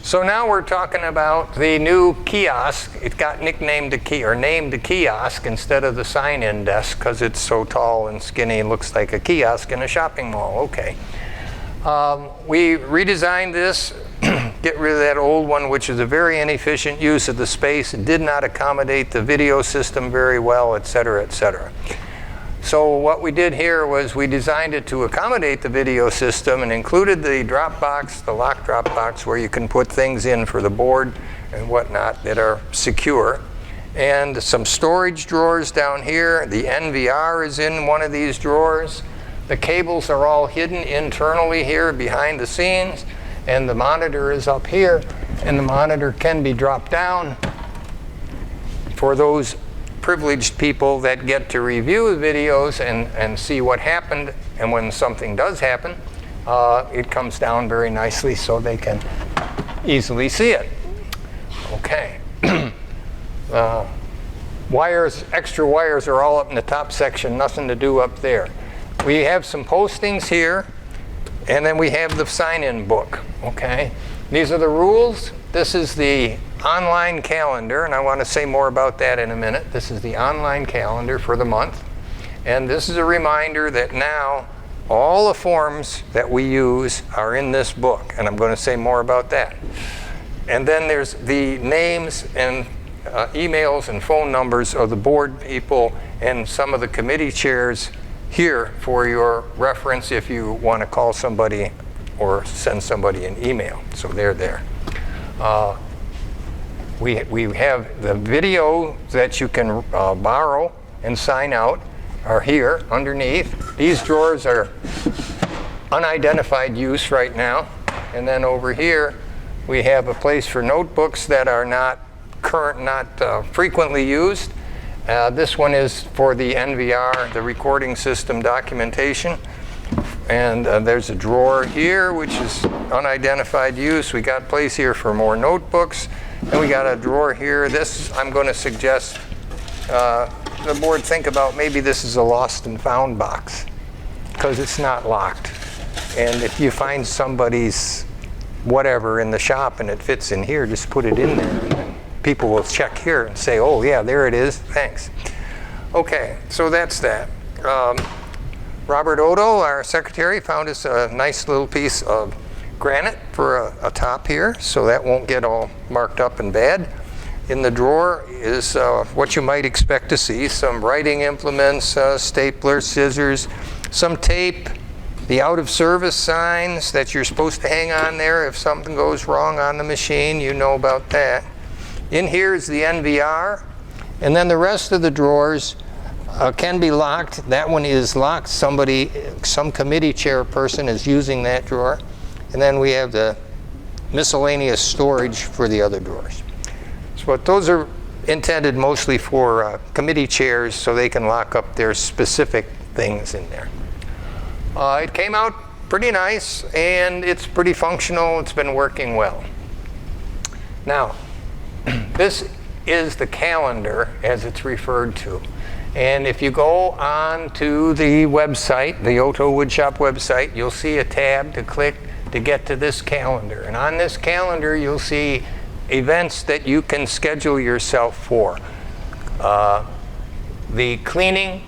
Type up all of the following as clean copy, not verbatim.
So now we're talking about the new kiosk. It got nicknamed named the kiosk instead of the sign-in desk because it's so tall and skinny. It looks like a kiosk in a shopping mall. Okay. We redesigned this, get rid of that old one, which is a very inefficient use of the space. It did not accommodate the video system very well, et cetera, et cetera. So what we did here was we designed it to accommodate the video system and included the drop box, the lock drop box, where you can put things in for the board and whatnot that are secure. And some storage drawers down here. The NVR is in one of these drawers. The cables are all hidden internally here behind the scenes. And the monitor is up here. And the monitor can be dropped down for those privileged people that get to review the videos and see what happened, and when something does happen, it comes down very nicely so they can easily see it. Okay. Wires, extra wires are all up in the top section, nothing to do up there. We have some postings here, and then we have the sign-in book. Okay. These are the rules. This is the online calendar, and I want to say more about that in a minute. This is the online calendar for the month. And this is a reminder that now all the forms that we use are in this book, and I'm going to say more about that. And then there's the names and emails and phone numbers of the board people and some of the committee chairs here for your reference if you want to call somebody or send somebody an email. So they're there. We have the video that you can borrow and sign out are here underneath. These drawers are unidentified use right now. And then over here, we have a place for notebooks that are not frequently used. This one is for the NVR, the recording system documentation. And there's a drawer here, which is unidentified use. We got place here for more notebooks. And we got a drawer here. This, I'm going to suggest the board think about maybe this is a lost and found box because it's not locked. And if you find somebody's whatever in the shop and it fits in here, just put it in there. And then people will check here and say, oh, yeah, there it is. Thanks. Okay, so that's that. Robert Odo, our secretary, found us a nice little piece of granite for a top here, so that won't get all marked up and bad. In the drawer is what you might expect to see: some writing implements, staplers, scissors, some tape, the out of service signs that you're supposed to hang on there if something goes wrong on the machine. You know about that. In here is the NVR, and then the rest of the drawers can be locked. That one is locked. Some committee chairperson is using that drawer. And then we have the miscellaneous storage for the other drawers. So those are intended mostly for committee chairs so they can lock up their specific things in there. It came out pretty nice, and it's pretty functional. It's been working well. Now, this is the calendar as it's referred to. And if you go on to the website, the OTOW Woodshop website, you'll see a tab to click to get to this calendar. And on this calendar, you'll see events that you can schedule yourself for. The cleaning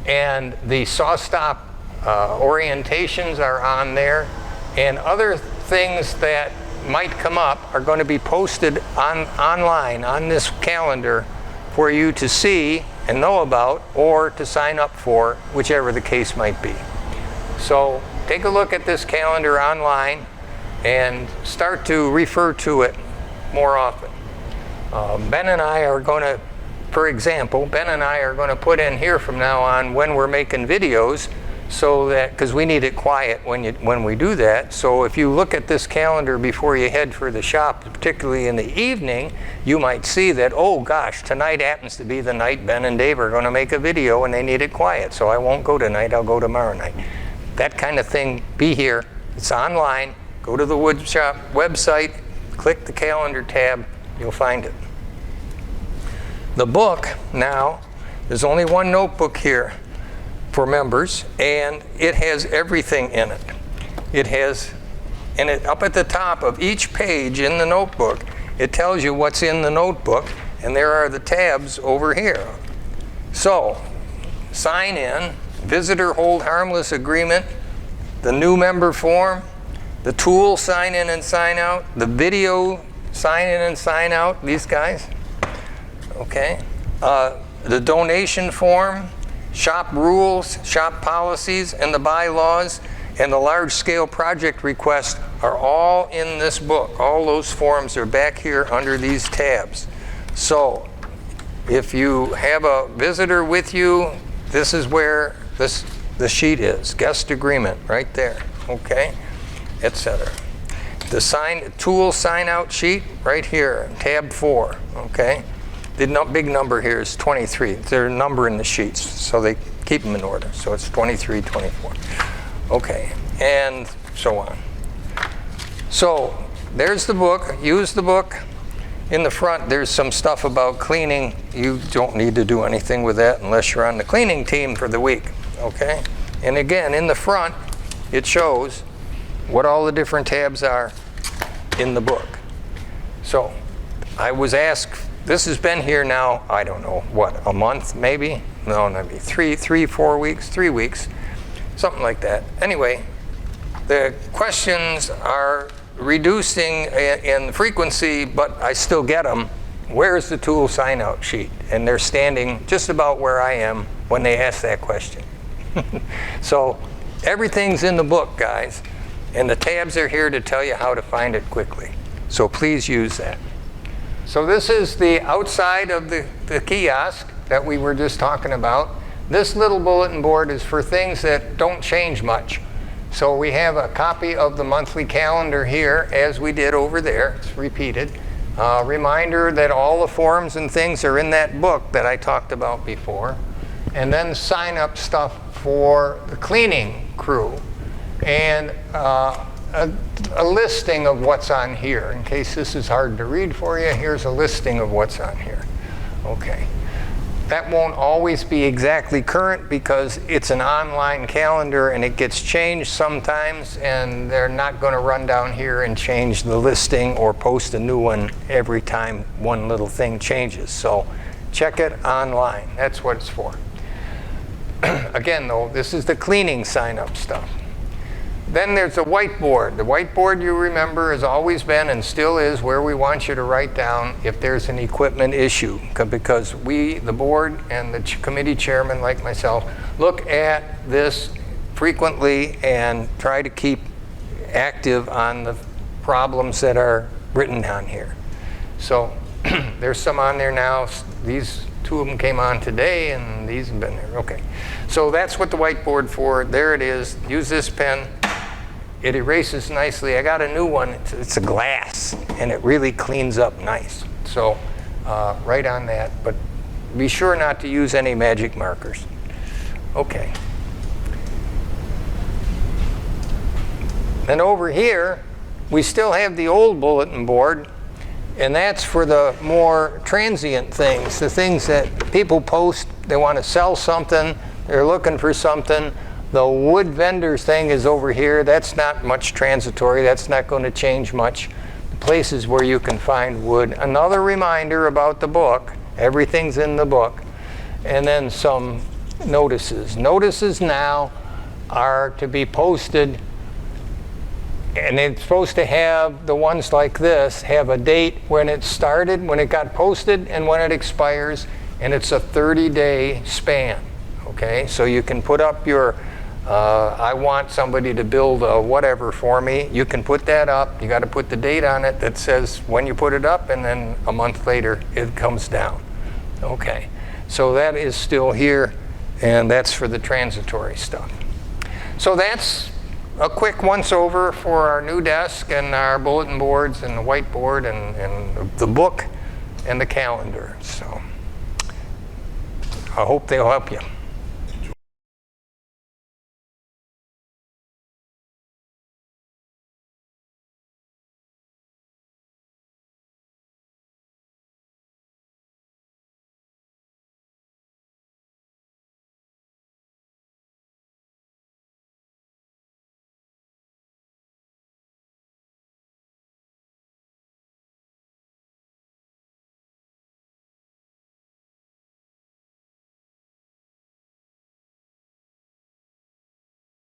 and the saw stop orientations are on there. And other things that might come up are going to be posted online on this calendar for you to see and know about, or to sign up for, whichever the case might be. So take a look at this calendar online and start to refer to it more often. Ben and I are going to, for example, Ben and I are going to put in here from now on when we're making videos, so that, because we need it quiet when we do that. So if you look at this calendar before you head for the shop, particularly in the evening, you might see that, oh gosh, tonight happens to be the night Ben and Dave are going to make a video and they need it quiet. So I won't go tonight, I'll go tomorrow night. That kind of thing, be here. It's online. Go to the Woodshop website, click the calendar tab, you'll find it. The book now, there's only one notebook here for members, and it has everything in it. It has And up at the top of each page in the notebook, it tells you what's in the notebook, and there are the tabs over here. So, sign in, visitor hold harmless agreement, the new member form, the tool sign in and sign out, the video sign in and sign out, these guys, okay? The donation form, shop rules, shop policies, and the bylaws, and the large-scale project request are all in this book. All those forms are back here under these tabs. So, if you have a visitor with you, this is where the sheet is. Guest agreement, right there, okay, etc. The tool sign-out sheet, right here, tab 4, okay? The big number here is 23. There's a number in the sheets, so they keep them in order. So it's 23, 24. Okay, and so on. So there's the book. Use the book. In the front, there's some stuff about cleaning. You don't need to do anything with that unless you're on the cleaning team for the week, okay? And again, in the front, it shows what all the different tabs are in the book. So I was asked, this has been here now, I don't know, what, a month maybe? No, maybe 4 weeks, 3 weeks, something like that. Anyway, the questions are reducing in frequency, but I still get them. Where's the tool sign-out sheet? And they're standing just about where I am when they ask that question. So everything's in the book, guys, and the tabs are here to tell you how to find it quickly. So please use that. So this is the outside of the kiosk that we were just talking about. This little bulletin board is for things that don't change much. So we have a copy of the monthly calendar here, as we did over there. It's repeated. Reminder that all the forms and things are in that book that I talked about before. And then sign up stuff for the cleaning crew. And a listing of what's on here. In case this is hard to read for you, here's a listing of what's on here. Okay. That won't always be exactly current because it's an online calendar and it gets changed sometimes, and they're not going to run down here and change the listing or post a new one every time one little thing changes. So check it online. That's what it's for. Again, though, this is the cleaning sign-up stuff. Then there's the whiteboard. The whiteboard, you remember, has always been and still is where we want you to write down if there's an equipment issue, because we, the board and the committee chairman like myself, look at this frequently and try to keep active on the problems that are written down here. So there's some on there now. These 2 of them came on today, and these have been there. Okay. So that's what the whiteboard for. There it is. Use this pen. It erases nicely. I got a new one. It's a glass, and it really cleans up nice. So write on that, but be sure not to use any magic markers. Okay. Then over here, we still have the old bulletin board, and that's for the more transient things, the things that people post. They want to sell something. They're looking for something. The wood vendors thing is over here. That's not much transitory. That's not going to change much. The places where you can find wood. Another reminder about the book. Everything's in the book. And then some notices. Notices now are to be posted, and it's supposed to have, the ones like this, have a date when it started, when it got posted, and when it expires, and it's a 30-day span. Okay, so you can put up your I want somebody to build a whatever for me. You can put that up. You got to put the date on it that says when you put it up, and then a month later it comes down. Okay, so that is still here, and that's for the transitory stuff. So that's a quick once-over for our new desk and our bulletin boards and the whiteboard and the book and the calendar. So I hope they'll help you.